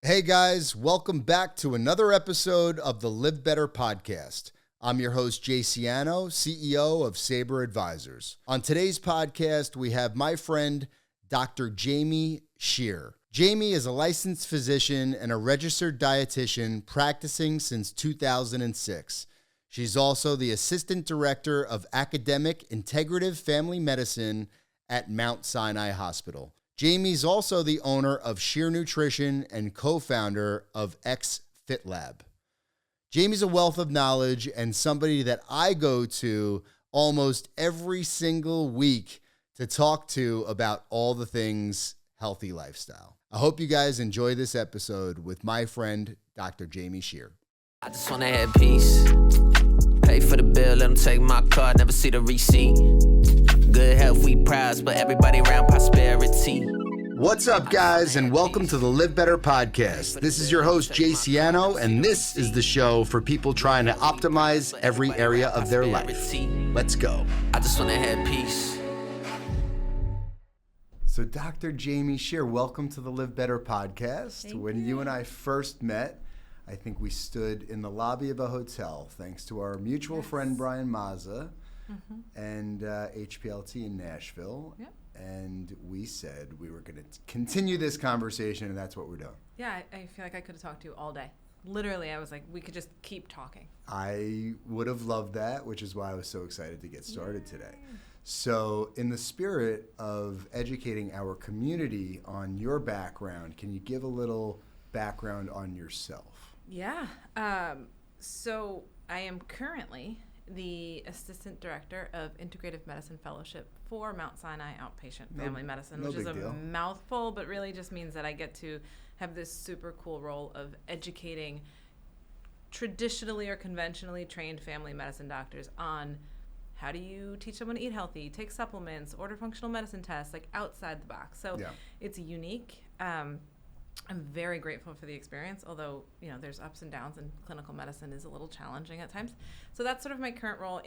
Hey guys, welcome back to another episode of the LivBtr podcast. I'm your host, Jay Siano, CEO of Sabre Advisors. On today's podcast, we have my friend, Dr. Jaime Schehr. Jaime is a licensed physician and a registered dietitian practicing since 2006. She's also the Assistant Director of Academic Integrative Family Medicine at Mount Sinai Hospital. Jaime's also the owner of Schehr Nutrition and co-founder of XFitLab. Jaime's a wealth of knowledge and somebody that I go to almost every single week to talk to about all the things healthy lifestyle. I hope you guys enjoy this episode with my friend, Dr. Jaime Schehr. I just want to have peace. Pay for the bill, let them take my card, never see the receipt. Good health, we prize, but everybody around prosperity. What's up, guys, and welcome to the LivBtr podcast. This is your host, Jay Siano, and this is the show for people trying to optimize every area of their life. Let's go. I just want to have peace. So, Dr. Jaime Schehr, welcome to the LivBtr podcast. Thank When you. you and I first met, I think we stood in the lobby of a hotel, thanks to our mutual friend, Brian Mazza, and HPLT in Nashville. Yep. And we said we were going to continue this conversation, and that's what we're doing. Yeah, I feel like I could have talked to you all day. Literally, I was like, we could just keep talking. I would have loved that, which is why I was so excited to get started today. So, in the spirit of educating our community on your background, can you give a little background on yourself? Yeah. So I am currently the Assistant Director of Integrative Medicine Fellowship for Mount Sinai Outpatient Family Medicine, no which is a big deal. mouthful, but really just means that I get to have this super cool role of educating traditionally or conventionally trained family medicine doctors on how do you teach someone to eat healthy, take supplements, order functional medicine tests, like outside the box. So It's unique. I'm very grateful for the experience, although, you know, there's ups and downs, and clinical medicine is a little challenging at times. So that's sort of my current role.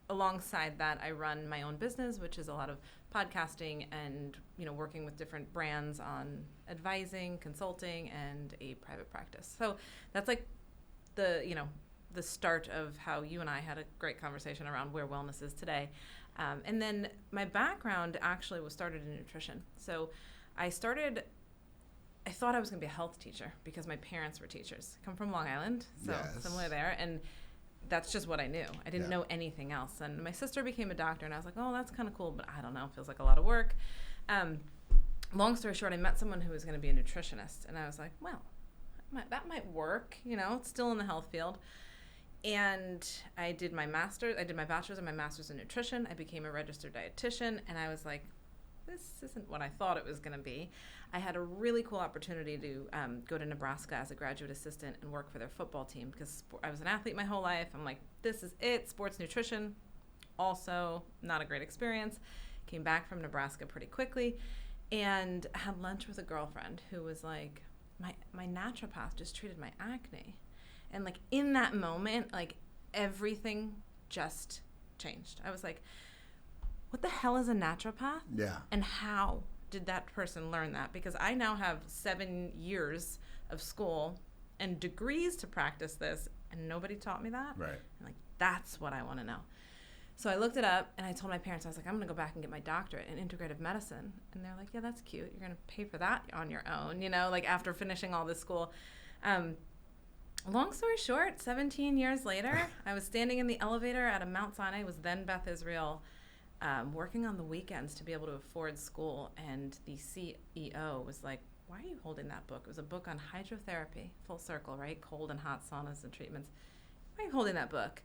Alongside that, I run my own business, which is a lot of podcasting and, you know, working with different brands on advising, consulting, and a private practice. So that's like the start of how you and I had a great conversation around where wellness is today. And then my background actually was started in nutrition. So I thought I was going to be a health teacher because my parents were teachers. I come from Long Island, so similar there. And that's just what I knew. I didn't know anything else. And my sister became a doctor, and I was like, oh, that's kind of cool, but I don't know. It feels like a lot of work. Long story short, I met someone who was going to be a nutritionist, and I was like, well, that might work. You know, it's still in the health field. And I did my bachelor's and my master's in nutrition. I became a registered dietitian, and I was like, this isn't what I thought it was going to be. I had a really cool opportunity to go to Nebraska as a graduate assistant and work for their football team because I was an athlete my whole life. I'm like, this is it. Sports nutrition, also not a great experience. Came back from Nebraska pretty quickly and had lunch with a girlfriend who was like, my naturopath just treated my acne. And like in that moment, like everything just changed. I was like, what the hell is a naturopath? Yeah. And how did that person learn that? Because I now have 7 years of school and degrees to practice this, and nobody taught me that. Right. I'm like, that's what I want to know. So I looked it up, and I told my parents, I was like, I'm going to go back and get my doctorate in integrative medicine. And they're like, yeah, that's cute. You're going to pay for that on your own, you know, like after finishing all this school. Long story short, 17 years later, I was standing in the elevator at a Mount Sinai, was then Beth Israel, working on the weekends to be able to afford school, and the CEO was like, why are you holding that book? It was a book on hydrotherapy, full circle, right? Cold and hot saunas and treatments. Why are you holding that book?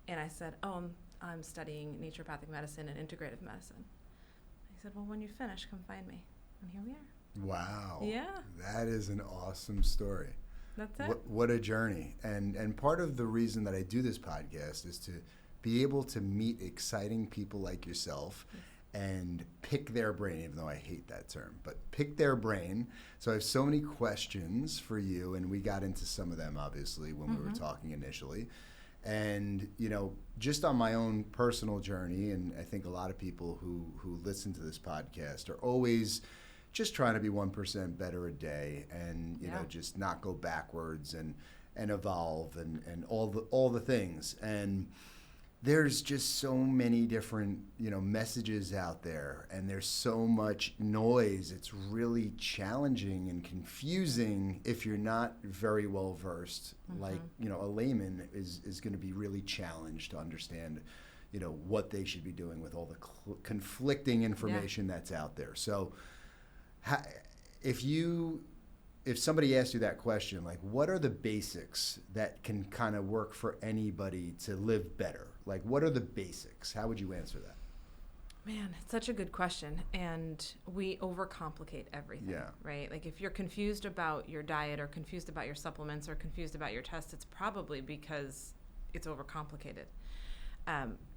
And I said, oh, I'm studying naturopathic medicine and integrative medicine. He said, well, when you finish, come find me. And here we are. Wow. Yeah. That is an awesome story. That's it. What a journey. And part of the reason that I do this podcast is to be able to meet exciting people like yourself and pick their brain, even though I hate that term, but pick their brain. So I have so many questions for you, and we got into some of them, obviously, when we were talking initially. And, you know, just on my own personal journey, and I think a lot of people who listen to this podcast are always just trying to be 1% better a day, and you know, just not go backwards and evolve and all the things. And there's just so many different, you know, messages out there, and there's so much noise. It's really challenging and confusing if you're not very well versed. Like, you know, a layman is going to be really challenged to understand, you know, what they should be doing with all the conflicting information that's out there. So if somebody asks you that question, like, what are the basics that can kind of work for anybody to live better? Like, what are the basics? How would you answer that? Man, it's such a good question. And we overcomplicate everything, right? Like, if you're confused about your diet or confused about your supplements or confused about your test, it's probably because it's overcomplicated.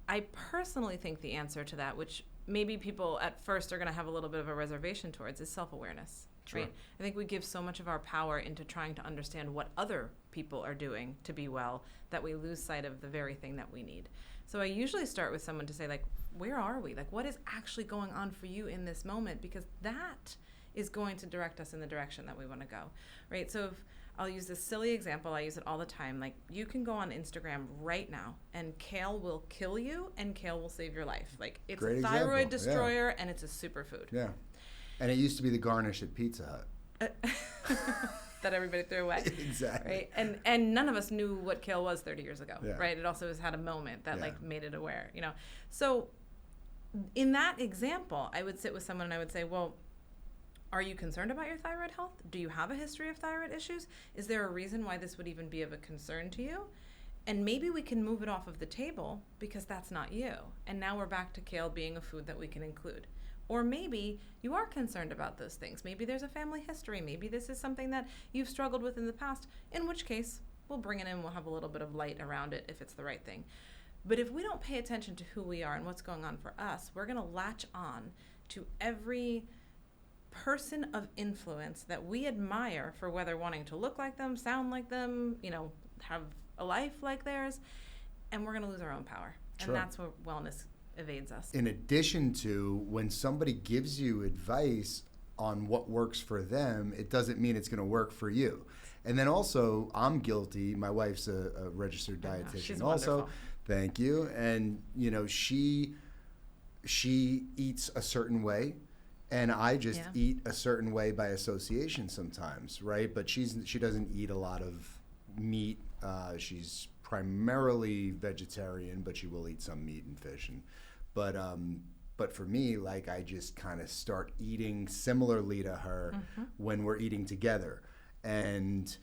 I personally think the answer to that, which maybe people at first are going to have a little bit of a reservation towards, is self-awareness. Sure. Right? I think we give so much of our power into trying to understand what other people are doing to be well that we lose sight of the very thing that we need. So I usually start with someone to say, like, where are we? Like, what is actually going on for you in this moment? Because that is going to direct us in the direction that we want to go, right? So if I'll use this silly example, I use it all the time. Like, you can go on Instagram right now and kale will kill you and kale will save your life. Like, it's a thyroid destroyer and it's a superfood. Yeah. And it used to be the garnish at Pizza Hut. That everybody threw away. Exactly. Right? And none of us knew what kale was 30 years ago, right? It also has had a moment that like made it aware, you know? So in that example, I would sit with someone and I would say, well, are you concerned about your thyroid health? Do you have a history of thyroid issues? Is there a reason why this would even be of a concern to you? And maybe we can move it off of the table because that's not you. And now we're back to kale being a food that we can include. Or maybe you are concerned about those things. Maybe there's a family history. Maybe this is something that you've struggled with in the past, in which case we'll bring it in. We'll have a little bit of light around it if it's the right thing. But if we don't pay attention to who we are and what's going on for us, we're going to latch on to every person of influence that we admire for whether wanting to look like them, sound like them, you know, have a life like theirs, and we're going to lose our own power. Sure. And that's where wellness evades us. In addition to, when somebody gives you advice on what works for them, it doesn't mean it's going to work for you. And then also, I'm guilty. My wife's a registered dietitian. She's also. wonderful. Thank you. And you know, she eats a certain way, and I just eat a certain way by association sometimes, right? But she doesn't eat a lot of meat. She's primarily vegetarian, but she will eat some meat and fish. But for me, like, I just kind of start eating similarly to her when we're eating together. And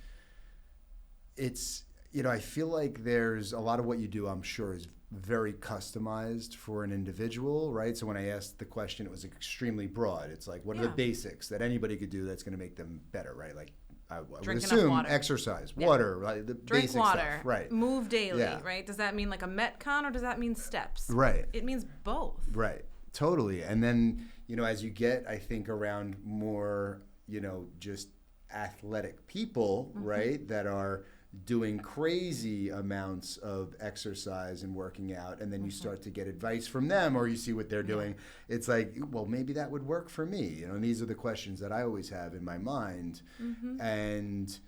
it's, you know, I feel like there's a lot of what you do, I'm sure, is very customized for an individual, right? So when I asked the question, it was extremely broad. It's like, what are the basics that anybody could do that's going to make them better, right? Like, I would assume exercise, water, right? The Drink basic water, stuff, right? Move daily, right? Does that mean like a Metcon or does that mean steps? Right. It means both. Right. Totally. And then, you know, as you get, I think, around more, you know, just athletic people, right, that are doing crazy amounts of exercise and working out, and then you start to get advice from them, or you see what they're doing. It's like, well, maybe that would work for me, you know. And these are the questions that I always have in my mind. And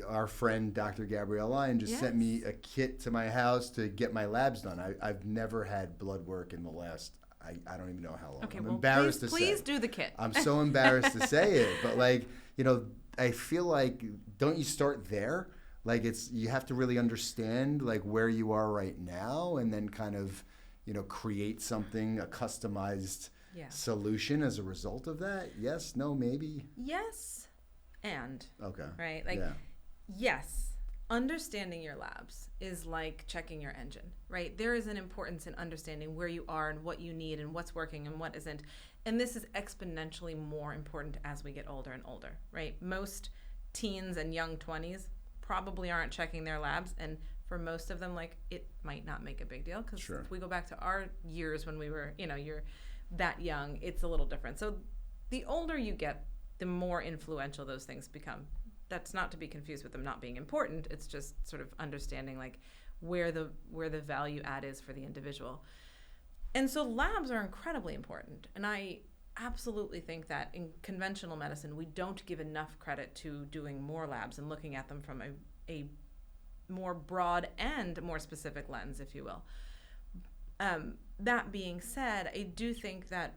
our friend Dr. Gabrielle Lyon just sent me a kit to my house to get my labs done. I've never had blood work in the last, I don't even know how long. Okay, I'm well, embarrassed to say. Please do the kit. I'm so embarrassed to say it, but like, you know, I feel like, don't you start there? Like, it's, you have to really understand like where you are right now, and then kind of, you know, create something, a customized solution as a result of that. Yes, no, maybe. Yes, and. Okay. Right? Like, yes, understanding your labs is like checking your engine, right? There is an importance in understanding where you are and what you need and what's working and what isn't. And this is exponentially more important as we get older and older, right? Most teens and young 20s probably aren't checking their labs. And for most of them, like, it might not make a big deal. Because if we go back to our years when we were, you know, you're that young, it's a little different. So the older you get, the more influential those things become. That's not to be confused with them not being important. It's just sort of understanding like where the value add is for the individual. And so labs are incredibly important. And I absolutely think that in conventional medicine, we don't give enough credit to doing more labs and looking at them from a more broad and more specific lens, if you will. That being said, I do think that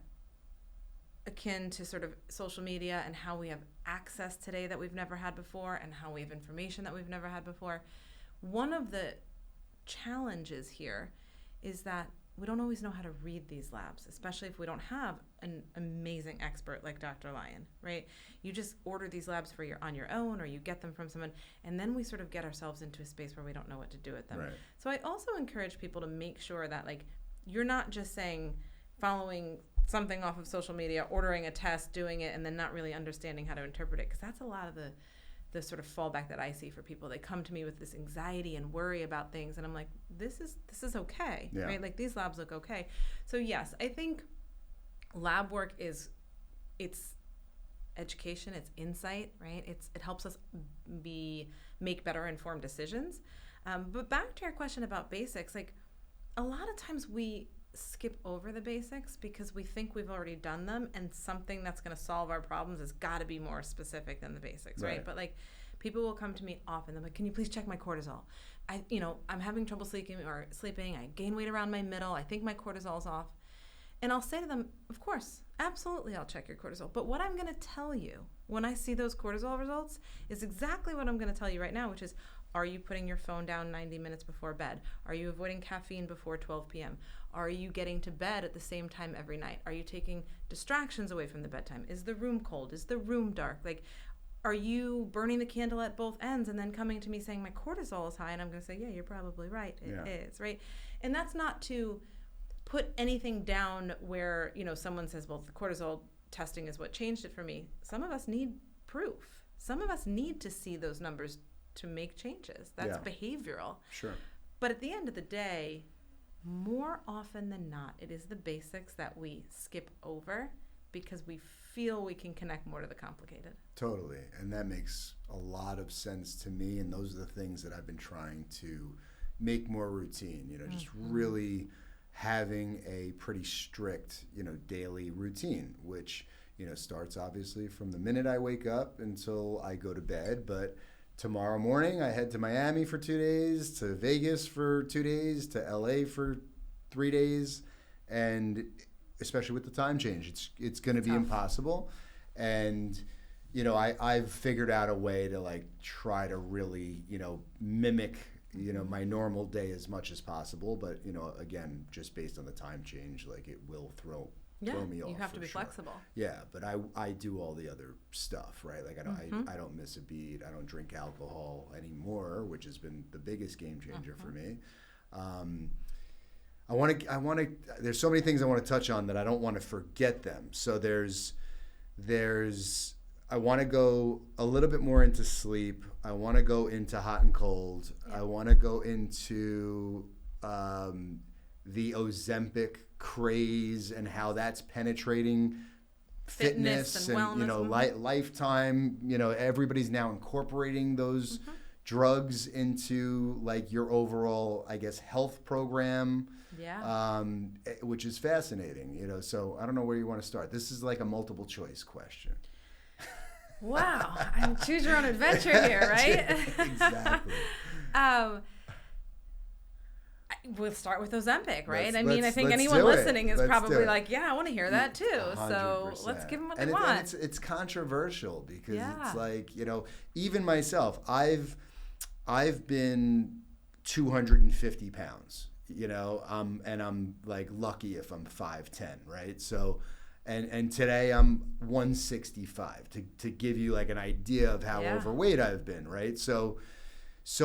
akin to sort of social media and how we have access today that we've never had before and how we have information that we've never had before, one of the challenges here is that we don't always know how to read these labs, especially if we don't have an amazing expert like Dr. Lyon, right? You just order these labs on your own, or you get them from someone, and then we sort of get ourselves into a space where we don't know what to do with them. Right. So I also encourage people to make sure that, like, you're not just saying, following something off of social media, ordering a test, doing it, and then not really understanding how to interpret it, because that's a lot of the sort of fallback that I see for people. They come to me with this anxiety and worry about things, and I'm like, this is okay, right? Like, these labs look okay. So yes, I think lab work it's education, it's insight, right? It helps us make better informed decisions. But back to your question about basics, like, a lot of times we skip over the basics because we think we've already done them, and something that's going to solve our problems has got to be more specific than the basics, right? But like, people will come to me often. They're like, "Can you please check my cortisol? I'm having trouble sleeping. I gain weight around my middle. I think my cortisol's off." And I'll say to them, "Of course, absolutely, I'll check your cortisol. But what I'm going to tell you when I see those cortisol results is exactly what I'm going to tell you right now, which is, are you putting your phone down 90 minutes before bed? Are you avoiding caffeine before 12 p.m.? Are you getting to bed at the same time every night? Are you taking distractions away from the bedtime? Is the room cold? Is the room dark? Like, are you burning the candle at both ends and then coming to me saying my cortisol is high?" And I'm going to say, "Yeah, you're probably right. It is," right? And that's not to put anything down where, someone says, "Well, the cortisol testing is what changed it for me." Some of us need proof. Some of us need to see those numbers to make changes. That's behavioral. Sure. But at the end of the day, more often than not, it is the basics that we skip over because we feel we can connect more to the complicated. Totally. And that makes a lot of sense to me. And those are the things that I've been trying to make more routine, just really having a pretty strict, daily routine, which, starts obviously from the minute I wake up until I go to bed. But tomorrow morning, I head to Miami for 2 days, to Vegas for 2 days, to LA for 3 days. And especially with the time change, it's going to be impossible. And, I've figured out a way to like try to really, mimic, my normal day as much as possible. But, again, just based on the time change, like, it will throw me off. You have to be flexible. Yeah, but I do all the other stuff, right? Like, I don't miss a beat. I don't drink alcohol anymore, which has been the biggest game changer for me. I want to. There's so many things I want to touch on that I don't want to forget them. So there's. I want to go a little bit more into sleep. I want to go into hot and cold. I want to go into the Ozempic craze and how that's penetrating fitness and wellness. Lifetime. Everybody's now incorporating those drugs into like your overall, I guess, health program. Yeah. Which is fascinating. So I don't know where you want to start. This is like a multiple choice question. Wow. Choose your own adventure here, right? Exactly. We'll start with Ozempic, right? I think anyone listening is probably like, yeah, I want to hear that too. 100%. So let's give them what they want. And it's controversial because it's like, even myself, I've been 250 pounds, and I'm like lucky if I'm 5'10", right? So, and today I'm 165 to give you like an idea of how overweight I've been, right? So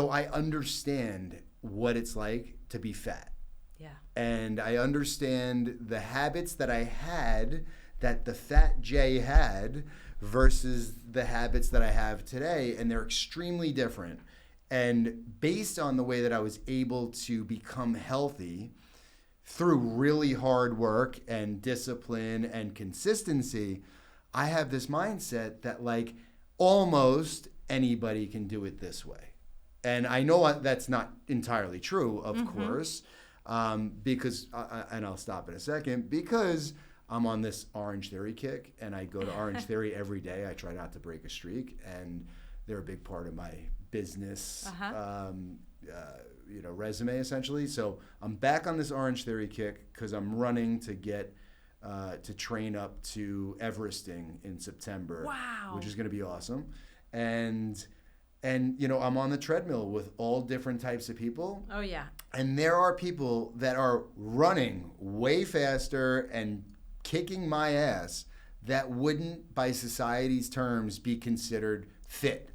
I understand what it's like to be fat. Yeah. And I understand the habits that I had, that the fat Jay had, versus the habits that I have today, and they're extremely different. And based on the way that I was able to become healthy through really hard work and discipline and consistency, I have this mindset that like almost anybody can do it this way. And I know that's not entirely true, of course, Because, and I'll stop in a second, because I'm on this Orange Theory kick, and I go to Orange Theory every day. I try not to break a streak, and they're a big part of my business, resume, essentially. So I'm back on this Orange Theory kick because I'm running to get to train up to Everesting in September. Wow. Which is going to be awesome. And I'm on the treadmill with all different types of people. Oh, yeah. And there are people that are running way faster and kicking my ass that wouldn't, by society's terms, be considered fit.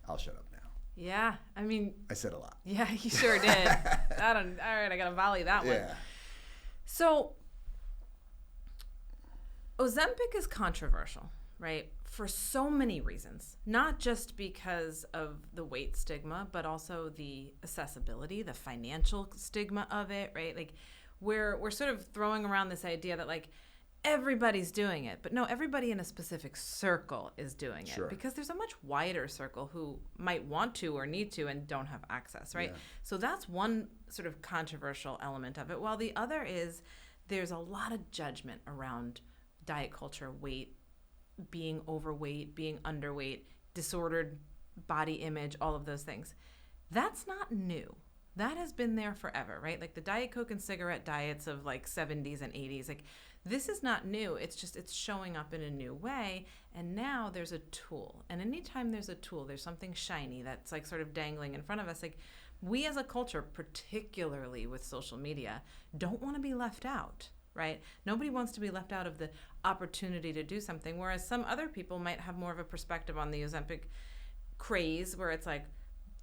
I'll shut up now. Yeah. I mean, I said a lot. Yeah, you sure did. All right, I got to volley that one. Yeah. So, Ozempic is controversial, right? For so many reasons, not just because of the weight stigma, but also the accessibility, the financial stigma of it, right? Like we're sort of throwing around this idea that like everybody's doing it, but no, everybody in a specific circle is doing it. Sure. Because there's a much wider circle who might want to or need to and don't have access, right? Yeah. So that's one sort of controversial element of it, while the other is there's a lot of judgment around diet culture, weight, being overweight, being underweight, disordered body image, all of those things. That's not new. That has been there forever, right? Like the Diet Coke and cigarette diets of like 70s and 80s. Like this is not new. It's just it's showing up in a new way. And now there's a tool. And anytime there's a tool, there's something shiny that's like sort of dangling in front of us. Like we as a culture, particularly with social media, don't want to be left out. Right? Nobody wants to be left out of the opportunity to do something, whereas some other people might have more of a perspective on the Ozempic craze where it's like,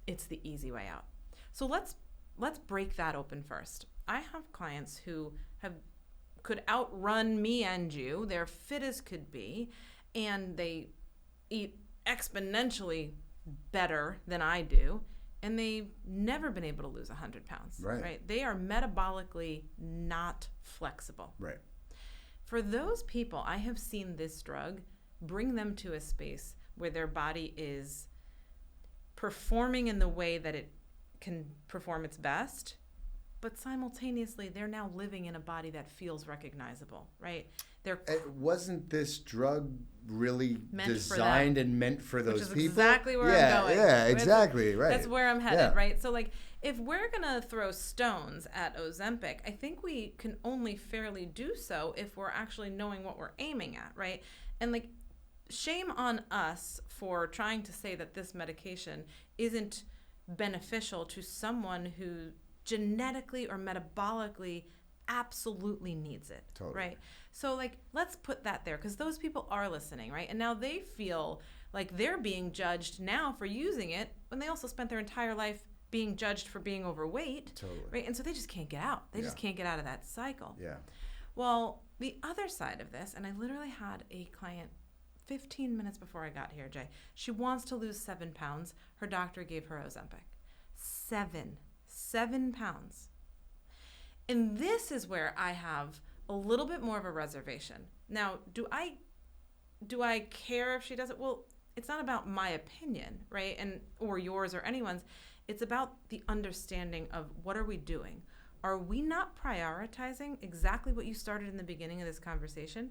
it's the easy way out. So let's break that open first. I have clients who could outrun me and you. They're fit as could be, and they eat exponentially better than I do. And they've never been able to lose 100 pounds, right? They are metabolically not flexible. Right. For those people, I have seen this drug bring them to a space where their body is performing in the way that it can perform its best, but simultaneously they're now living in a body that feels recognizable, right? Wasn't this drug really meant designed and meant for those people? Which is exactly where I'm going. Yeah, exactly, right. That's where I'm headed, right? So like, if we're gonna throw stones at Ozempic, I think we can only fairly do so if we're actually knowing what we're aiming at, right? And like, shame on us for trying to say that this medication isn't beneficial to someone who genetically or metabolically absolutely needs it. Totally. Right? So like, let's put that there, because those people are listening, right? And now they feel like they're being judged now for using it when they also spent their entire life being judged for being overweight. Totally. Right? And so they just can't get out. They just can't get out of that cycle. Yeah. Well, the other side of this, and I literally had a client 15 minutes before I got here, Jay. She wants to lose 7 pounds. Her doctor gave her Ozempic. 7 pounds. And this is where I have a little bit more of a reservation. Now, do I care if she does it? Well, it's not about my opinion, right? Or yours or anyone's. It's about the understanding of what are we doing? Are we not prioritizing exactly what you started in the beginning of this conversation?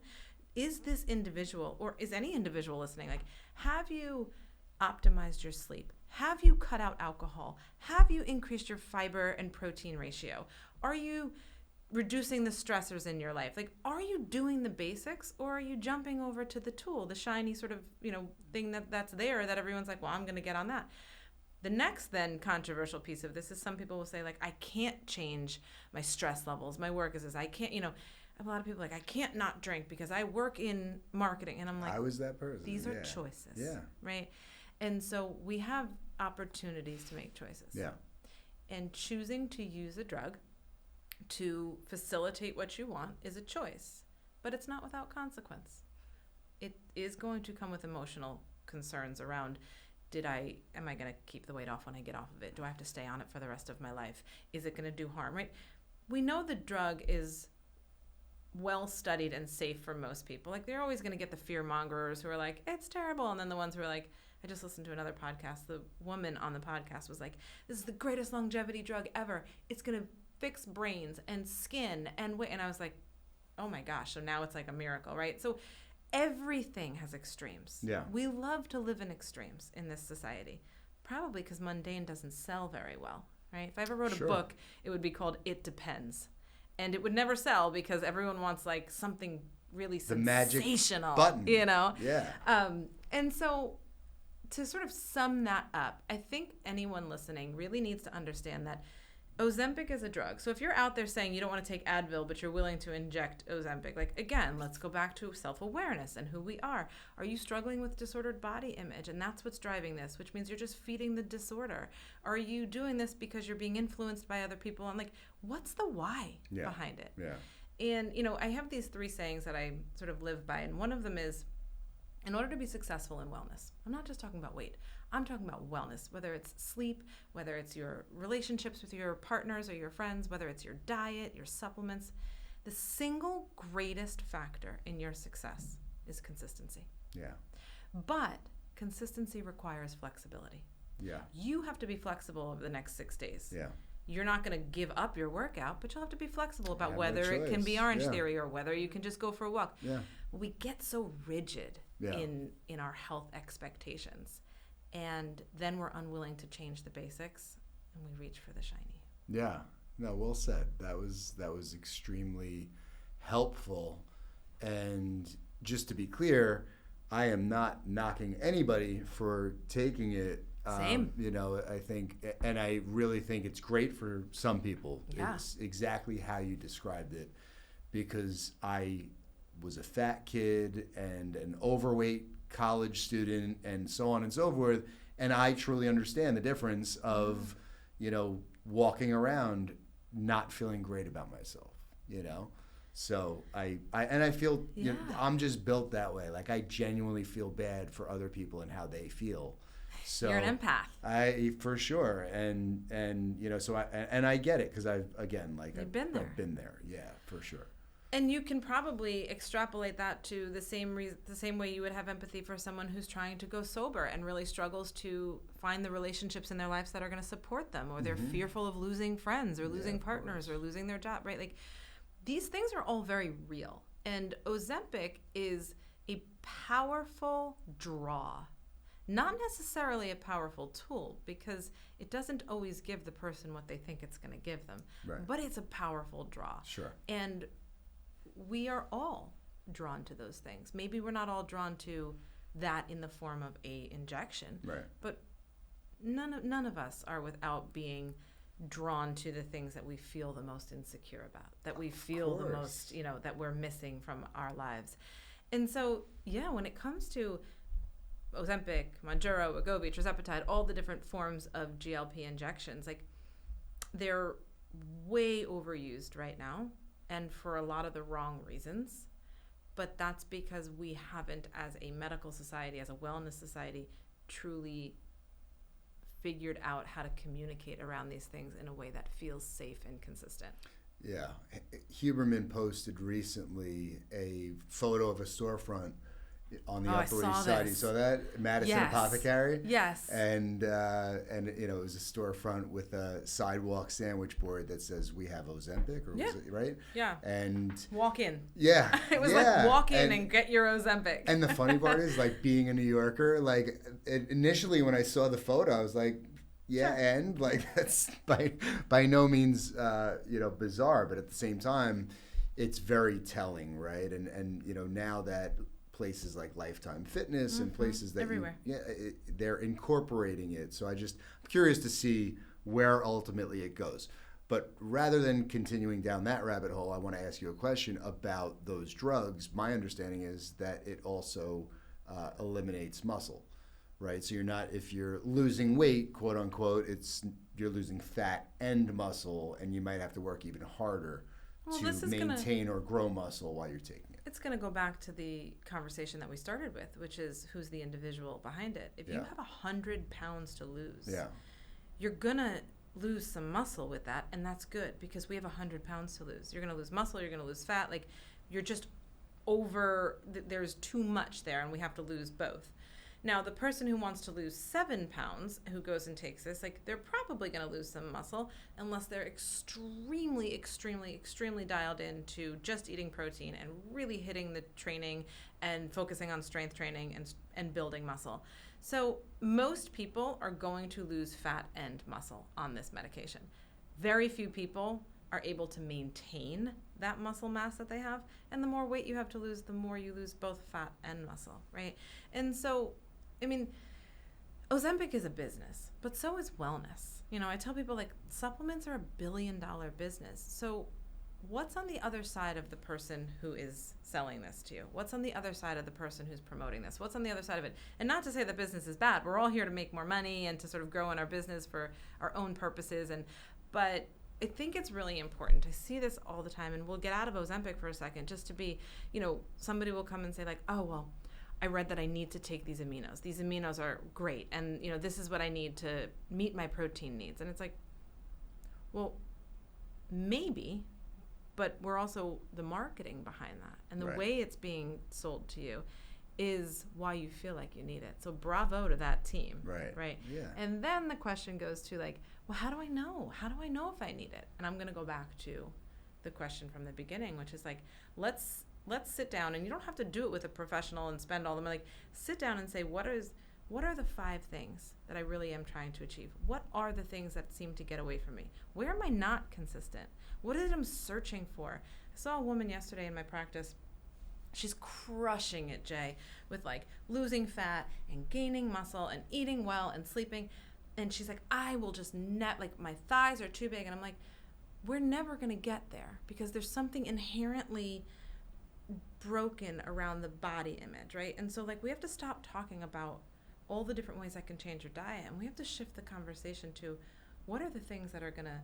Is this individual, or is any individual listening, like, have you optimized your sleep? Have you cut out alcohol? Have you increased your fiber and protein ratio? Are you reducing the stressors in your life? Like, are you doing the basics, or are you jumping over to the tool, the shiny sort of, thing that's there that everyone's like, well, I'm going to get on that. The next then controversial piece of this is some people will say, like, I can't change my stress levels. My work is this. I can't, I have a lot of people like, I can't not drink because I work in marketing. And I'm like, I was that person. These are choices. Yeah. Right. And so we have opportunities to make choices. Yeah. And choosing to use a drug to facilitate what you want is a choice, but it's not without consequence. It is going to come with emotional concerns around, am I going to keep the weight off when I get off of it? Do I have to stay on it for the rest of my life? Is it going to do harm, right? We know the drug is well studied and safe for most people. Like, they're always going to get the fear mongers who are like, it's terrible. And then the ones who are like, I just listened to another podcast. The woman on the podcast was like, this is the greatest longevity drug ever. It's going to fix brains and skin and weight. And I was like, oh my gosh. So now it's like a miracle, right? So everything has extremes. Yeah. We love to live in extremes in this society, probably because mundane doesn't sell very well, right? If I ever wrote a book, it would be called It Depends. And it would never sell because everyone wants like something really sensational, button. you know? Yeah. And so to sort of sum that up, I think anyone listening really needs to understand that Ozempic is a drug. So if you're out there saying you don't want to take Advil, but you're willing to inject Ozempic, like, again, let's go back to self-awareness and who we are. Are you struggling with disordered body image? And that's what's driving this, which means you're just feeding the disorder. Are you doing this because you're being influenced by other people? And like, what's the why behind it? Yeah. And, you know, I have these 3 sayings that I sort of live by. And one of them is, in order to be successful in wellness, I'm not just talking about weight. I'm talking about wellness, whether it's sleep, whether it's your relationships with your partners or your friends, whether it's your diet, your supplements. The single greatest factor in your success is consistency. Yeah. But consistency requires flexibility. Yeah. You have to be flexible over the next 6 days. Yeah. You're not going to give up your workout, but you'll have to be flexible about Have whether no it can be choice. Orange Theory or whether you can just go for a walk. Yeah. We get so rigid Yeah. in our health expectations. And then we're unwilling to change the basics, and we reach for the shiny. Yeah. No, well said. That was extremely helpful. And just to be clear, I am not knocking anybody for taking it. Same. You know, I think, and I really think it's great for some people. Yeah. It's exactly how you described it, because I was a fat kid and an overweight college student and so on and so forth, and I truly understand the difference of, you know, walking around not feeling great about myself, you know. So I feel you know, I'm just built that way. Like, I genuinely feel bad for other people and how they feel. So You're an empath. For sure, and you know, so I get it, because I've been there. I've been there, yeah, for sure. And you can probably extrapolate that to the same way you would have empathy for someone who's trying to go sober and really struggles to find the relationships in their lives that are going to support them, or they're fearful of losing friends or losing partners or losing their job, right? Like, these things are all very real. And Ozempic is a powerful draw, not necessarily a powerful tool, because it doesn't always give the person what they think it's going to give them. Right. But it's a powerful draw. Sure. And we are all drawn to those things. Maybe we're not all drawn to that in the form of a injection. Right. But none of us are without being drawn to the things that we feel the most insecure about, that we feel the most, you know, that we're missing from our lives. And so, yeah, when it comes to Ozempic, Mounjaro, Wegovy, tirzepatide, all the different forms of GLP injections, like, they're way overused right now, and for a lot of the wrong reasons. But that's because we haven't, as a medical society, as a wellness society, truly figured out how to communicate around these things in a way that feels safe and consistent. Yeah. Huberman posted recently a photo of a storefront on the Upper East Side. You saw that? Madison Apothecary? Yes. And you know, it was a storefront with a sidewalk sandwich board that says, "We have Ozempic," or was it, right? Yeah. And walk in. Yeah. It was like, walk in and get your Ozempic. And the funny part is, like, being a New Yorker, like, initially when I saw the photo, I was like, yeah, sure. And like, that's by no means you know, bizarre, but at the same time, it's very telling, right? And you know, now that places like Lifetime Fitness and places that everywhere, they're incorporating it. So I'm curious to see where ultimately it goes. But rather than continuing down that rabbit hole, I want to ask you a question about those drugs. My understanding is that it also eliminates muscle, right? So if you're losing weight, quote unquote, you're losing fat and muscle, and you might have to work even harder to maintain or grow muscle while you're taking it. It's going to go back to the conversation that we started with, which is, who's the individual behind it? If you have 100 pounds to lose, you're going to lose some muscle with that, and that's good, because we have 100 pounds to lose. You're going to lose muscle, you're going to lose fat. Like, you're just there's too much there and we have to lose both. Now, the person who wants to lose 7 pounds, who goes and takes this, like, they're probably going to lose some muscle unless they're extremely, extremely, extremely dialed into just eating protein and really hitting the training and focusing on strength training and building muscle. So most people are going to lose fat and muscle on this medication. Very few people are able to maintain that muscle mass that they have. And the more weight you have to lose, the more you lose both fat and muscle, right? And so, I mean, Ozempic is a business, but so is wellness. You know, I tell people, like, supplements are $1 billion business. So what's on the other side of the person who is selling this to you? What's on the other side of the person who's promoting this? What's on the other side of it? And not to say that business is bad. We're all here to make more money and to sort of grow in our business for our own purposes. But I think it's really important. I see this all the time, and we'll get out of Ozempic for a second just to be, you know, somebody will come and say, like, oh, well, I read that I need to take these aminos. These aminos are great. And, you know, this is what I need to meet my protein needs. And it's like, well, maybe, but we're also the marketing behind that. And the way it's being sold to you is why you feel like you need it. So bravo to that team. Right. Yeah. And then the question goes to, like, well, how do I know? How do I know if I need it? And I'm going to go back to the question from the beginning, which is, like, let's sit down, and you don't have to do it with a professional and spend all the money. Like, sit down and say, what are the 5 things that I really am trying to achieve? What are the things that seem to get away from me? Where am I not consistent? What is it I'm searching for? I saw a woman yesterday in my practice. She's crushing it, Jay, with, like, losing fat and gaining muscle and eating well and sleeping. And she's like, I will just like, my thighs are too big. And I'm like, we're never going to get there because there's something inherently broken around the body image, right? And so, like, we have to stop talking about all the different ways that can change your diet, and we have to shift the conversation to what are the things that are going to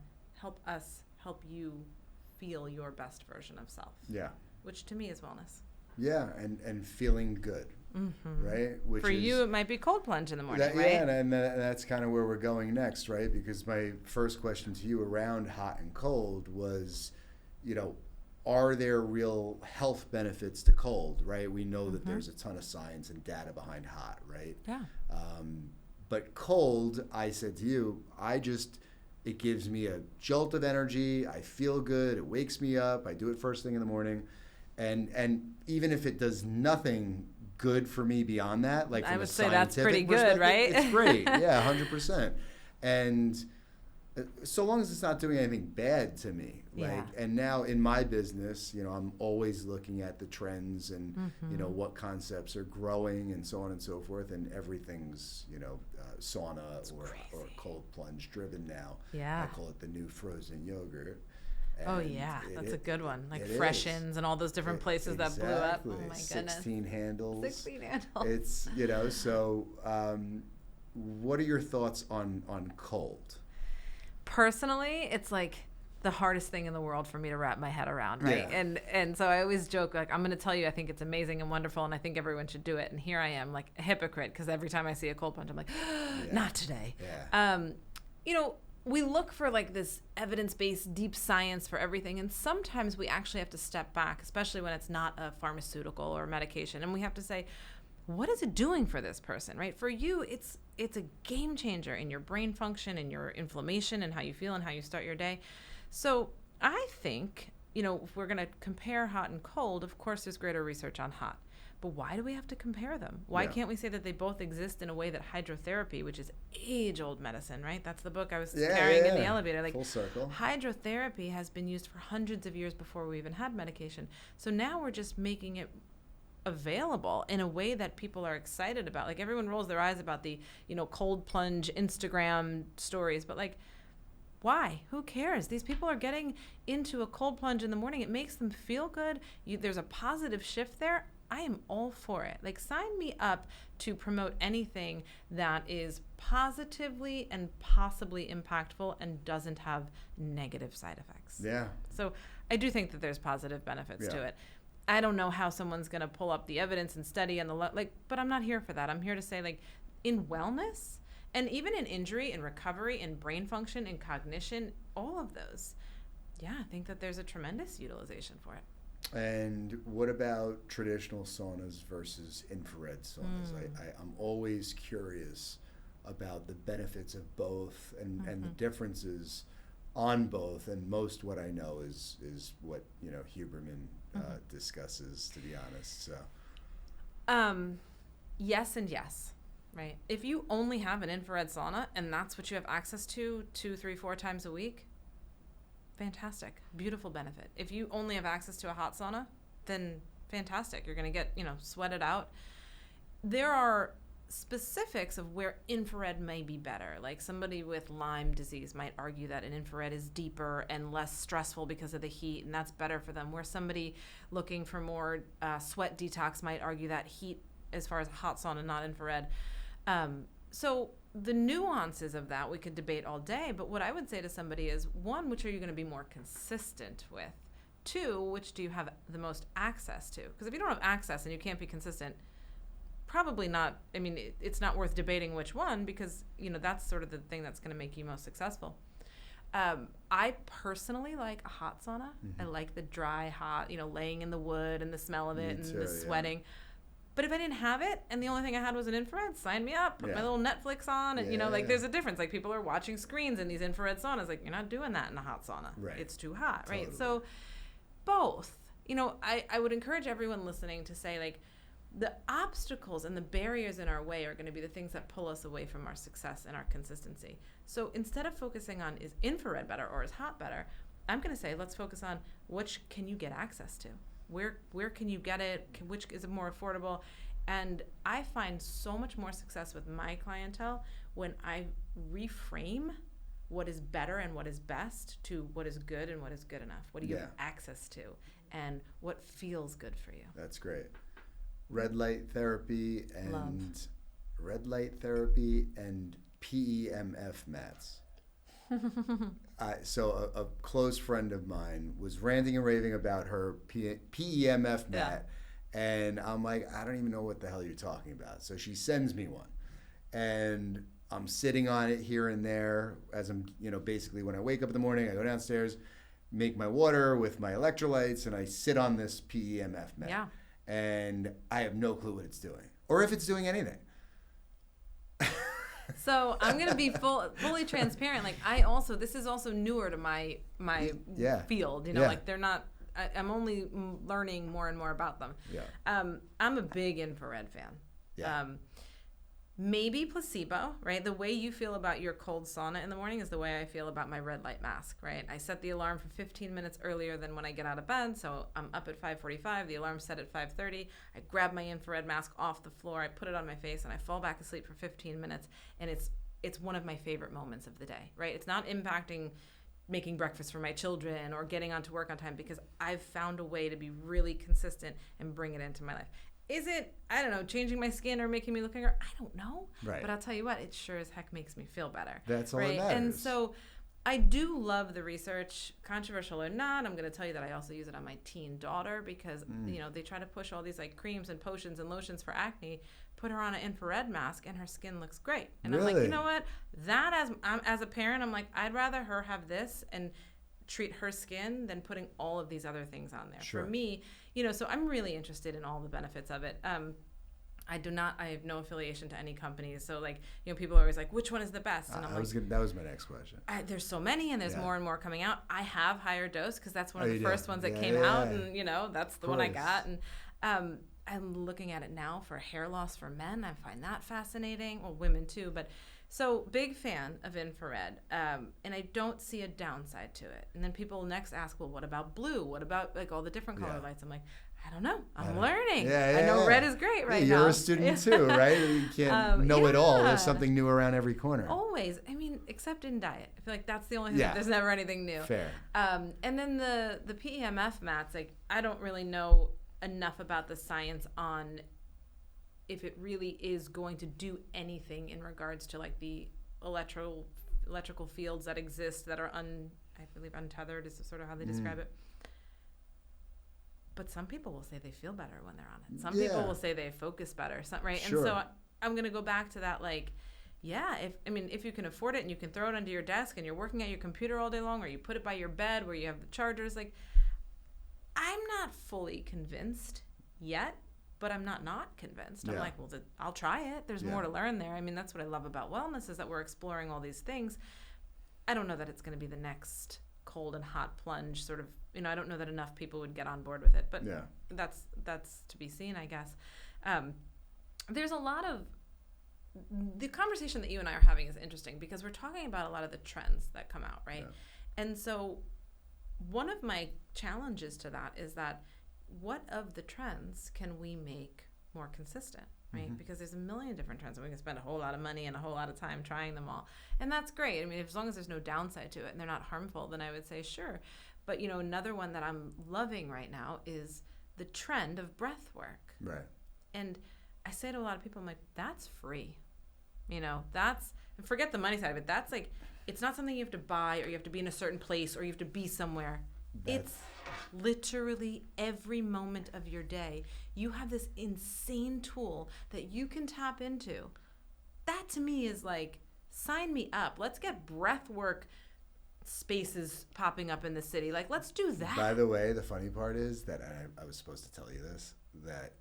help you feel your best version of self. Yeah. Which to me is wellness. Yeah, and feeling good, right? Which for you, it might be cold plunge in the morning, right? Yeah, and that's kind of where we're going next, right? Because my first question to you around hot and cold was, you know, are there real health benefits to cold, right? We know that there's a ton of science and data behind hot, right? Yeah. But cold, I said to you, it gives me a jolt of energy. I feel good. It wakes me up. I do it first thing in the morning. And even if it does nothing good for me beyond that, like from I would a say that's pretty perspective, good, right? It's great. Yeah, 100%. And so long as it's not doing anything bad to me. Like, and now in my business, you know, I'm always looking at the trends and, you know, what concepts are growing and so on and so forth. And everything's, you know, sauna or cold plunge driven now. Yeah. I call it the new frozen yogurt. And that's a good one. Like Freshens and all those different places that blew up. Oh my goodness. 16 handles. 16 handles. It's, you know, so what are your thoughts on cold? Personally, it's like the hardest thing in the world for me to wrap my head around, right? Yeah. And so I always joke, like, I'm going to tell you I think it's amazing and wonderful and I think everyone should do it. And here I am, like a hypocrite, because every time I see a cold plunge, I'm like, not today. Yeah. You know, we look for, like, this evidence-based deep science for everything, and sometimes we actually have to step back, especially when it's not a pharmaceutical or medication, and we have to say, what is it doing for this person, right? For you, it's a game changer in your brain function and your inflammation and how you feel and how you start your day. So I think, you know, if we're going to compare hot and cold, of course there's greater research on hot. But why do we have to compare them? Why can't we say that they both exist in a way that hydrotherapy, which is age-old medicine, right? That's the book I was carrying in the elevator. Like, full circle. Hydrotherapy has been used for hundreds of years before we even had medication. So now we're just making it available in a way that people are excited about. Like, everyone rolls their eyes about the, you know, cold plunge Instagram stories, but, like, why? Who cares? These people are getting into a cold plunge in the morning. It makes them feel good. There's a positive shift there. I am all for it. Like, sign me up to promote anything that is positively and possibly impactful and doesn't have negative side effects. Yeah. So I do think that there's positive benefits to it. I don't know how someone's going to pull up the evidence and study and but I'm not here for that. I'm here to say, like, in wellness and even in injury and recovery and brain function and cognition, all of those, I think that there's a tremendous utilization for it. And what about traditional saunas versus infrared saunas? I'm always curious about the benefits of both and the differences on both. And most what I know is what, Huberman discusses, to be honest. So, yes and yes, right? If you only have an infrared sauna and that's what you have access to 2, 3, 4 times a week, fantastic, beautiful benefit. If you only have access to a hot sauna, then fantastic. You're going to get, sweated out. There are specifics of where infrared may be better. Like somebody with Lyme disease might argue that an infrared is deeper and less stressful because of the heat, and that's better for them. Where somebody looking for more sweat detox might argue that heat, as far as a hot sauna, not infrared. So the nuances of that we could debate all day, but what I would say to somebody is, 1, which are you going to be more consistent with? 2, which do you have the most access to? Because if you don't have access and you can't be consistent, probably not. I mean, it's not worth debating which one, because that's sort of the thing that's going to make you most successful. I personally like a hot sauna. I like the dry hot, laying in the wood and the smell of it and the sweating. Yeah. But if I didn't have it and the only thing I had was an infrared, sign me up, put my little Netflix on, and there's a difference. Like, people are watching screens in these infrared saunas. Like, you're not doing that in a hot sauna. Right. It's too hot, right? Totally. So both. I would encourage everyone listening to say, like, the obstacles and the barriers in our way are going to be the things that pull us away from our success and our consistency. So instead of focusing on is infrared better or is hot better, I'm going to say let's focus on which can you get access to. Where can you get it? Which is more affordable? And I find so much more success with my clientele when I reframe what is better and what is best to what is good and what is good enough. What do you have access to, and what feels good for you? That's great. Red light therapy and PEMF mats. So a close friend of mine was ranting and raving about her PEMF mat, and I'm like, I don't even know what the hell you're talking about. So she sends me one, and I'm sitting on it here and there as I'm, basically when I wake up in the morning, I go downstairs, make my water with my electrolytes, and I sit on this PEMF mat. Yeah. And I have no clue what it's doing, or if it's doing anything. So I'm going to be fully transparent. Like, this is also newer to my field, like they're not, I'm only learning more and more about them. Yeah. I'm a big infrared fan. Yeah. Maybe placebo, right? The way you feel about your cold sauna in the morning is the way I feel about my red light mask, right? I set the alarm for 15 minutes earlier than when I get out of bed, so I'm up at 5:45. The alarm's set at 5:30. I grab my infrared mask off the floor, I put it on my face, and I fall back asleep for 15 minutes, and it's one of my favorite moments of the day, right? It's not impacting making breakfast for my children or getting onto work on time, because I've found a way to be really consistent and bring it into my life. Is it, I don't know, changing my skin or making me look younger? I don't know. Right. But I'll tell you what, it sure as heck makes me feel better. That's all that matters. And so I do love the research, controversial or not. I'm going to tell you that I also use it on my teen daughter, because, they try to push all these like creams and potions and lotions for acne, put her on an infrared mask, and her skin looks great. And really? I'm like, you know what? That as a parent, I'm like, I'd rather her have this and treat her skin than putting all of these other things on there. Sure. For me, so I'm really interested in all the benefits of it. I have no affiliation to any companies. So people are always like, which one is the best? And that was my next question. There's so many, and there's more and more coming out. I have higher dose because that's one of the first ones that came out, and that's the one I got. And I'm looking at it now for hair loss for men. I find that fascinating. Well, women too, but so big fan of infrared, and I don't see a downside to it. And then people next ask, well, what about blue? What about all the different color lights? I'm like, I don't know. I'm learning. I know red is great now. You're a student too, right? You can't know it all. There's something new around every corner. Always. I mean, except in diet. I feel like that's the only thing. There's never anything new. Fair. And then the PEMF mats, I don't really know enough about the science on if it really is going to do anything in regards to the electrical fields that exist that are I believe untethered is sort of how they describe it. But some people will say they feel better when they're on it. Some people will say they focus better, right? Sure. And so I'm going to go back to that, if you can afford it and you can throw it under your desk and you're working at your computer all day long, or you put it by your bed where you have the chargers, I'm not fully convinced yet, but I'm not convinced. I'm like, well, I'll try it. There's more to learn there. I mean, that's what I love about wellness is that we're exploring all these things. I don't know that it's going to be the next cold and hot plunge sort of, I don't know that enough people would get on board with it, but that's to be seen, I guess. There's a lot of, the conversation that you and I are having is interesting because we're talking about a lot of the trends that come out, right? Yeah. And so one of my challenges to that is that what of the trends can we make more consistent, right? Mm-hmm. Because there's a million different trends and we can spend a whole lot of money and a whole lot of time trying them all. And that's great. I mean, as long as there's no downside to it and they're not harmful, then I would say sure. But, another one that I'm loving right now is the trend of breath work. Right. And I say to a lot of people, I'm like, that's free. That's, and forget the money side of it. That's like, it's not something you have to buy or you have to be in a certain place or you have to be somewhere. It's literally every moment of your day. You have this insane tool that you can tap into. That to me is like, sign me up. Let's get breath work spaces popping up in the city. Like, let's do that. By the way, the funny part is that I was supposed to tell you this, that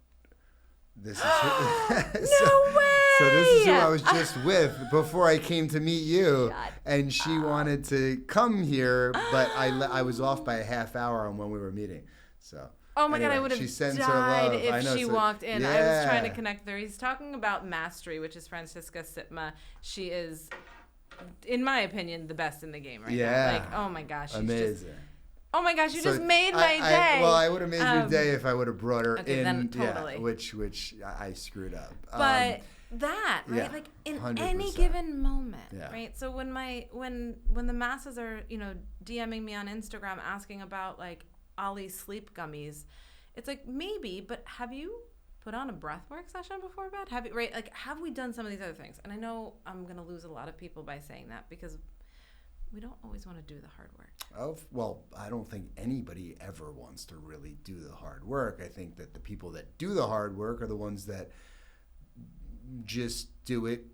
this is no way! So this is who I was just with before I came to meet you. And she wanted to come here, but I was off by a half hour on when we were meeting. So oh my God, I would have died if she walked in. Yeah. I was trying to connect there. He's talking about Mastery, which is Francisca Sitma. She is, in my opinion, the best in the game right now. Like, oh my gosh. She's amazing. Oh my gosh, you just made my day. I would have made your day if I would have brought her in. Then totally. Which I screwed up. But that, right? Yeah, like in 100%. Any given moment, right? So when the masses are, DMing me on Instagram asking about like Ollie's sleep gummies, it's like maybe, but have you put on a breathwork session before bed? Have you, right? Like, have we done some of these other things? And I know I'm going to lose a lot of people by saying that because we don't always want to do the hard work. Oh, well, I don't think anybody ever wants to really do the hard work. I think that the people that do the hard work are the ones that just do it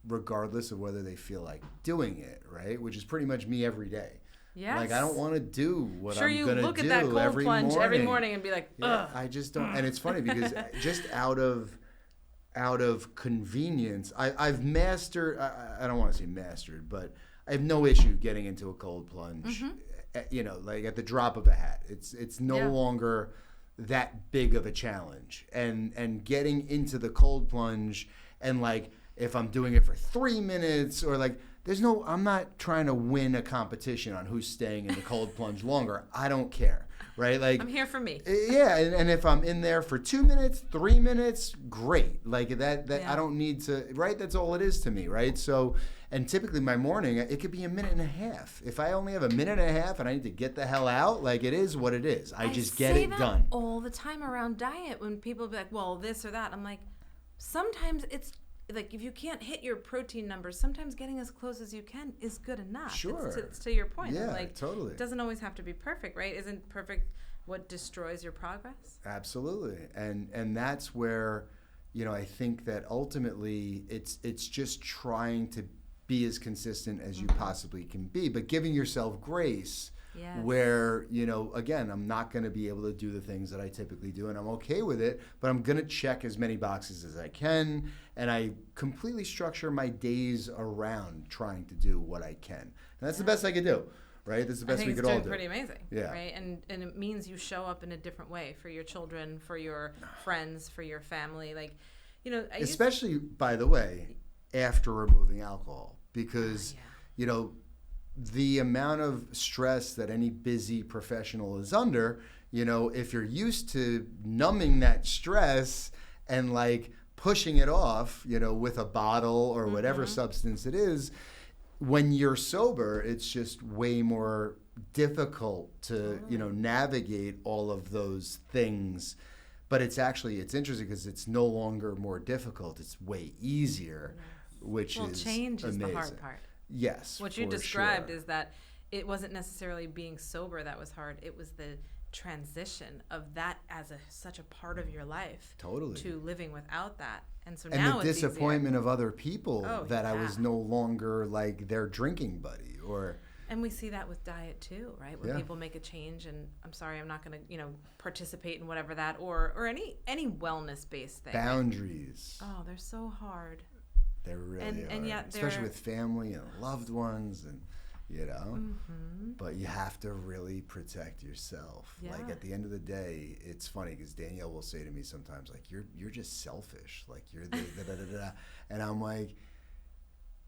regardless of whether they feel like doing it, right? Which is pretty much me every day. Yes. Like, I don't want to do what I'm going to do Sure, you look at that cold plunge every morning and be like, ugh. I just don't. And it's funny because just out of convenience, I've mastered, I don't want to say mastered, but I have no issue getting into a cold plunge, like at the drop of a hat. It's no longer that big of a challenge. And getting into the cold plunge and like if I'm doing it for 3 minutes or like I'm not trying to win a competition on who's staying in the cold plunge longer. I don't care, right? Like, I'm here for me. Yeah, and if I'm in there for 2 minutes, 3 minutes, great. Like that I don't need to, right? That's all it is to me, right? So, and typically my morning, it could be a minute and a half. If I only have a minute and a half and I need to get the hell out, like it is what it is. I just get it done. All the time around diet when people be like, well, this or that. I'm like, sometimes it's like if you can't hit your protein numbers, sometimes getting as close as you can is good enough. Sure. It's to your point. Yeah, like, totally. It doesn't always have to be perfect, right? Isn't perfect what destroys your progress? Absolutely. And that's where, I think that ultimately it's just trying to be as consistent as you possibly can be, but giving yourself grace. Yes. Where, again, I'm not going to be able to do the things that I typically do, and I'm okay with it, but I'm going to check as many boxes as I can, and I completely structure my days around trying to do what I can. And that's the best I could do, right? That's the best we could all do. I think it's pretty amazing, yeah. Right? And it means you show up in a different way for your children, for your friends, for your family. Like, especially, by the way, after removing alcohol, because, the amount of stress that any busy professional is under, if you're used to numbing that stress and like pushing it off, with a bottle or whatever substance it is, when you're sober, it's just way more difficult to, navigate all of those things. But it's interesting because it's no longer more difficult. It's way easier, which is change amazing. Is the hard part. Yes. What you described is that it wasn't necessarily being sober that was hard. It was the transition of that as such a part of your life. Totally. To living without that. And so and now the disappointment easier. Of other people I was no longer like their drinking buddy or. And we see that with diet too, right? Where people make a change, and I'm sorry, I'm not going to, participate in whatever that or any wellness-based thing. Boundaries. Oh, they're so hard. They really are. And yet especially with family and loved ones, and but you have to really protect yourself. Yeah. Like at the end of the day, it's funny because Danielle will say to me sometimes, like, you're just selfish. Like you're the da-da-da-da. And I'm like,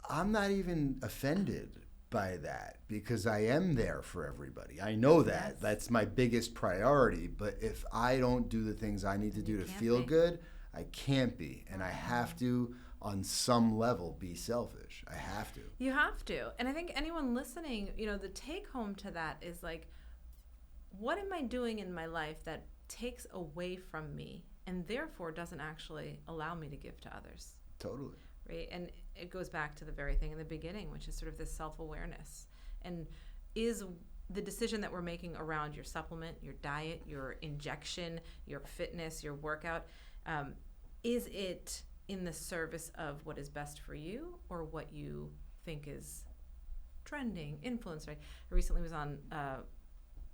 I'm not even offended by that because I am there for everybody. I know that. Yes. That's my biggest priority. But if I don't do the things I need to do to feel good, I can't be. And I have to, on some level, be selfish. I have to. You have to. And I think anyone listening, the take home to that is like, what am I doing in my life that takes away from me and therefore doesn't actually allow me to give to others? Totally. Right? And it goes back to the very thing in the beginning, which is sort of this self-awareness. And is the decision that we're making around your supplement, your diet, your injection, your fitness, your workout, is it in the service of what is best for you or what you think is trending, influence, right? I recently was on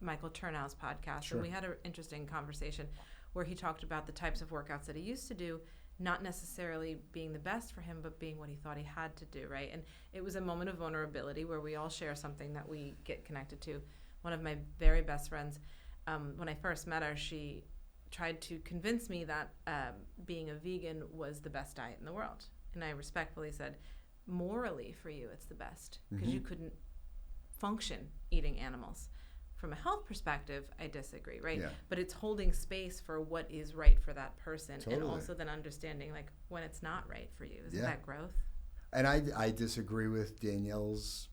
Michael Turnow's podcast, Sure. and we had an interesting conversation where he talked about the types of workouts that he used to do, not necessarily being the best for him, but being what he thought he had to do, right? And it was a moment of vulnerability where we all share something that we get connected to. One of my very best friends, when I first met her, she tried to convince me that being a vegan was the best diet in the world. And I respectfully said, morally for you, it's the best because you couldn't function eating animals. From a health perspective, I disagree, right? Yeah. But it's holding space for what is right for that person, Totally. and also then understanding like when it's not right for you. Isn't that growth? And I disagree with Danielle's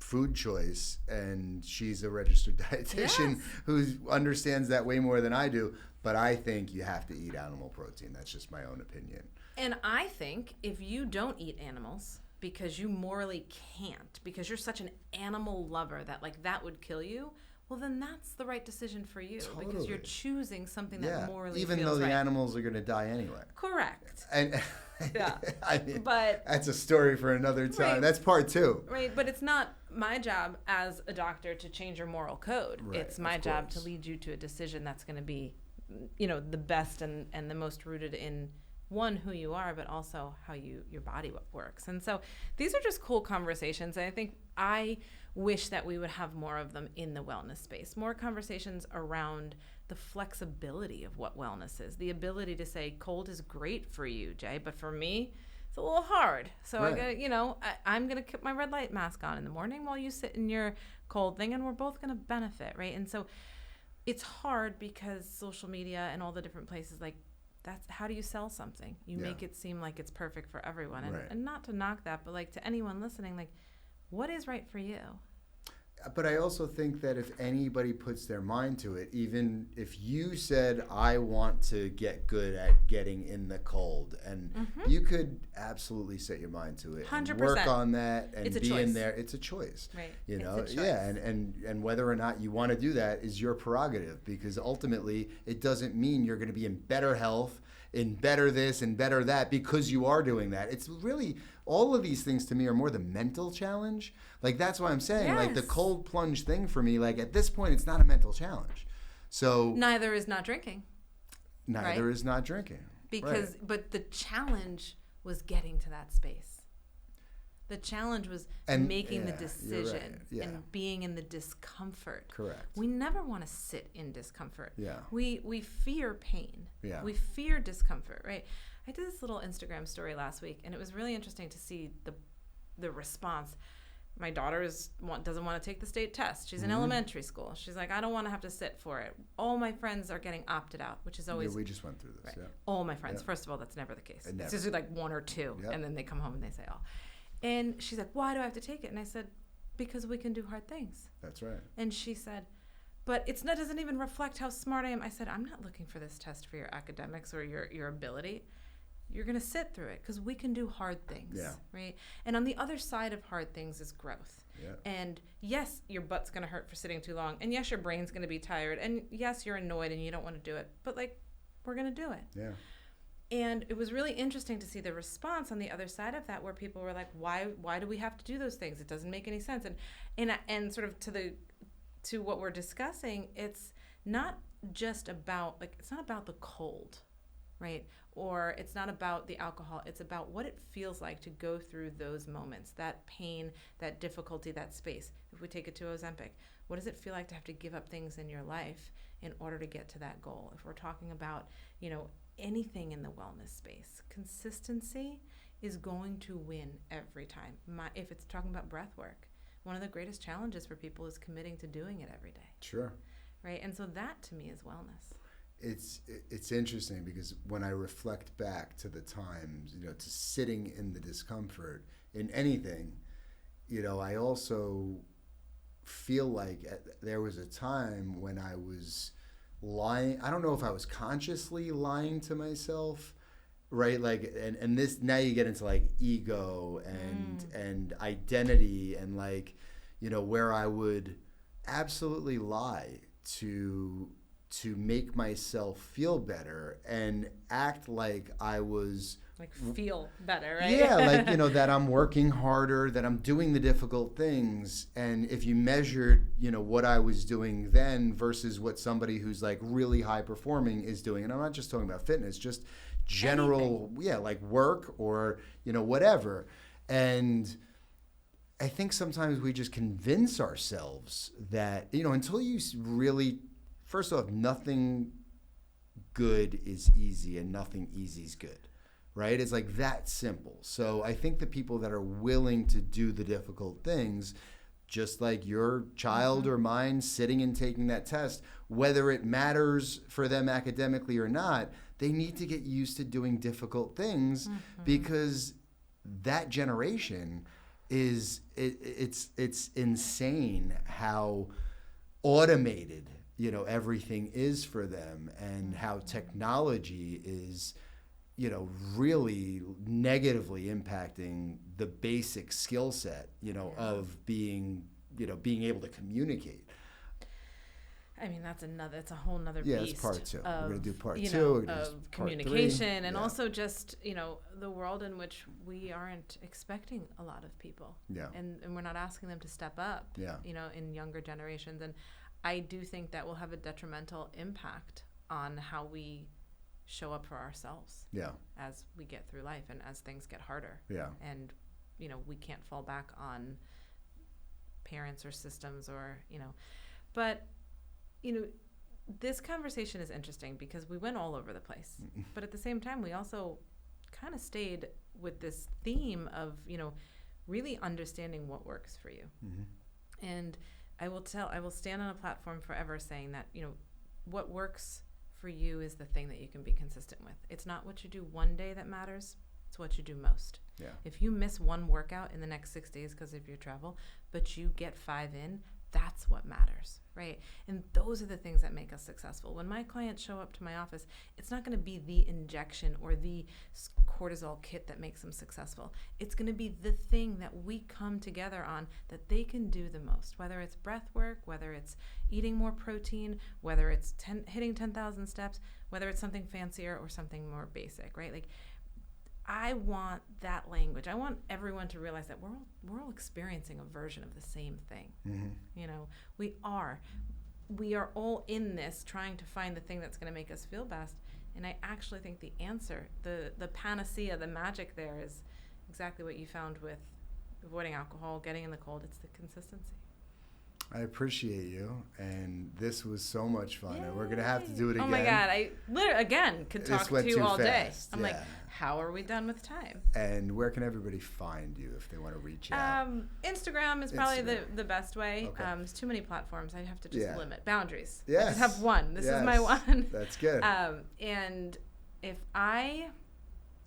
food choice, and she's a registered dietitian who understands that way more than I do. But I think you have to eat animal protein. That's just my own opinion. And I think if you don't eat animals because you morally can't, because you're such an animal lover that like that would kill you, well then that's the right decision for you. Totally. Because you're choosing something that morally even feels though the right. animals are going to die anyway. Correct. And Yeah. I mean, But that's a story for another time. Right. That's part 2. right, but it's not my job as a doctor to change your moral code. Right, It's my of job to course. lead you to a decision that's going to be, the best and the most rooted in one, who you are, but also how your body works. And so these are just cool conversations. And I think I wish that we would have more of them in the wellness space, more conversations around the flexibility of what wellness is, the ability to say cold is great for you, Jay, but for me, it's a little hard. So Right. I gotta, I'm going to keep my red light mask on in the morning while you sit in your cold thing, and we're both going to benefit, right? And so it's hard because social media and all the different places, like, that's how do you sell something? You make it seem like it's perfect for everyone. And, Right. and not to knock that, but like to anyone listening, like, what is right for you? But I also think that if anybody puts their mind to it, even if you said, I want to get good at getting in the cold, and you could absolutely set your mind to it 100%. and work on that and It's a be in choice. there. It's a choice. Right. You It's know, a choice. yeah, and whether or not you want to do that is your prerogative, because ultimately it doesn't mean you're going to be in better health, in better this and better that because you are doing that. It's really, all of these things to me are more the mental challenge. Like, that's why I'm saying, like, the Yes. cold plunge thing for me, like, at this point, it's not a mental challenge. So Neither is not drinking. neither right? is not drinking. Because, Right. but the challenge was getting to that space. The challenge was And- making the yeah, you're decision right. Yeah. and being in the discomfort. Correct. We never want to sit in discomfort. Yeah. We fear pain. Yeah. We fear discomfort, right? I did this little Instagram story last week, and it was really interesting to see the response. My daughter doesn't want to take the state test. She's in elementary school. She's like, I don't want to have to sit for it. All my friends are getting opted out, which is always we just went through this. right. Yeah. All my friends. Yeah. First of all, that's never the case. Never. It's usually like 1 or 2, Yep. and then they come home and they say, "Oh." And she's like, "Why do I have to take it?" And I said, "Because we can do hard things." That's right. And she said, "But it doesn't even reflect how smart I am." I said, "I'm not looking for this test for your academics or your ability. You're going to sit through it because we can do hard things." Yeah. Right? And on the other side of hard things is growth. Yeah. And yes, your butt's going to hurt for sitting too long. And yes, your brain's going to be tired. And yes, you're annoyed and you don't want to do it. But like, we're going to do it. Yeah. And it was really interesting to see the response on the other side of that, where people were like, why do we have to do those things? It doesn't make any sense. And sort of to what we're discussing, it's not just about, like, it's not about the cold, right? Or it's not about the alcohol. It's about what it feels like to go through those moments, that pain, that difficulty, that space. If we take it to Ozempic, what does it feel like to have to give up things in your life in order to get to that goal? If we're talking about, anything in the wellness space, consistency is going to win every time. If it's talking about breath work, one of the greatest challenges for people is committing to doing it every day. Sure. Right? And so that to me is wellness. It's interesting because when I reflect back to the times, to sitting in the discomfort in anything, I also feel like there was a time when I was lying. I don't know if I was consciously lying to myself, right? Like, and this, now you get into like ego and identity and like, where I would absolutely lie to make myself feel better and act like I was like feel better, right? Yeah, like, that I'm working harder, that I'm doing the difficult things. And if you measured, what I was doing then versus what somebody who's like really high performing is doing, and I'm not just talking about fitness, just general, like work or, whatever. And I think sometimes we just convince ourselves that, until you really, first off, nothing good is easy and nothing easy is good. Right? It's like that simple. So I think the people that are willing to do the difficult things, just like your child or mine sitting and taking that test, whether it matters for them academically or not, they need to get used to doing difficult things because that generation is, it's insane how automated, everything is for them and how technology is, really negatively impacting the basic skill set, of being able to communicate. I mean, it's a whole nother beast. Yeah, it's part two. We're going to do part two. Of communication and also just, the world in which we aren't expecting a lot of people. Yeah. And we're not asking them to step up, in younger generations. And I do think that will have a detrimental impact on how we show up for ourselves as we get through life and as things get harder. And we can't fall back on parents or systems or but this conversation is interesting because we went all over the place, but at the same time we also kind of stayed with this theme of really understanding what works for you. And I will stand on a platform forever saying that what works for you is the thing that you can be consistent with. It's not what you do one day that matters. It's what you do most. Yeah. If you miss one workout in the next 6 days because of your travel, but you get 5 in, that's what matters, right? And those are the things that make us successful. When my clients show up to my office, it's not going to be the injection or the cortisol kit that makes them successful. It's going to be the thing that we come together on that they can do the most, whether it's breath work, whether it's eating more protein, whether it's hitting 10,000 steps, whether it's something fancier or something more basic, right? Like, I want that language. I want everyone to realize that we're all experiencing a version of the same thing. We are all in this trying to find the thing that's going to make us feel best. And I actually think the answer, the panacea, the magic there is exactly what you found with avoiding alcohol, getting in the cold. It's the consistency. I appreciate you, and this was so much fun. Yay. And we're going to have to do it again. Oh my God, I literally, could talk to you all day. I'm like, how are we done with time? And where can everybody find you if they want to reach out? Instagram is probably the best way. Okay. There's too many platforms. I have to just limit boundaries. Yes. I just have one. This is my one. That's good. And if I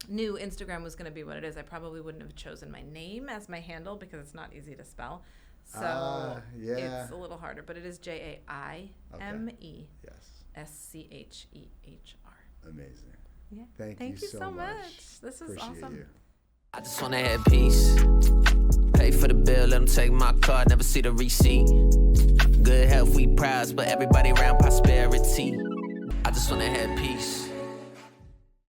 knew Instagram was going to be what it is, I probably wouldn't have chosen my name as my handle because it's not easy to spell. So it's a little harder, but it is Jaime Schehr. Amazing. Yeah. Thank you so much. This is awesome. You. I just wanna have peace. Pay for the bill, let them take my card, never see the receipt. Good health, we prize, but everybody around prosperity. I just wanna have peace.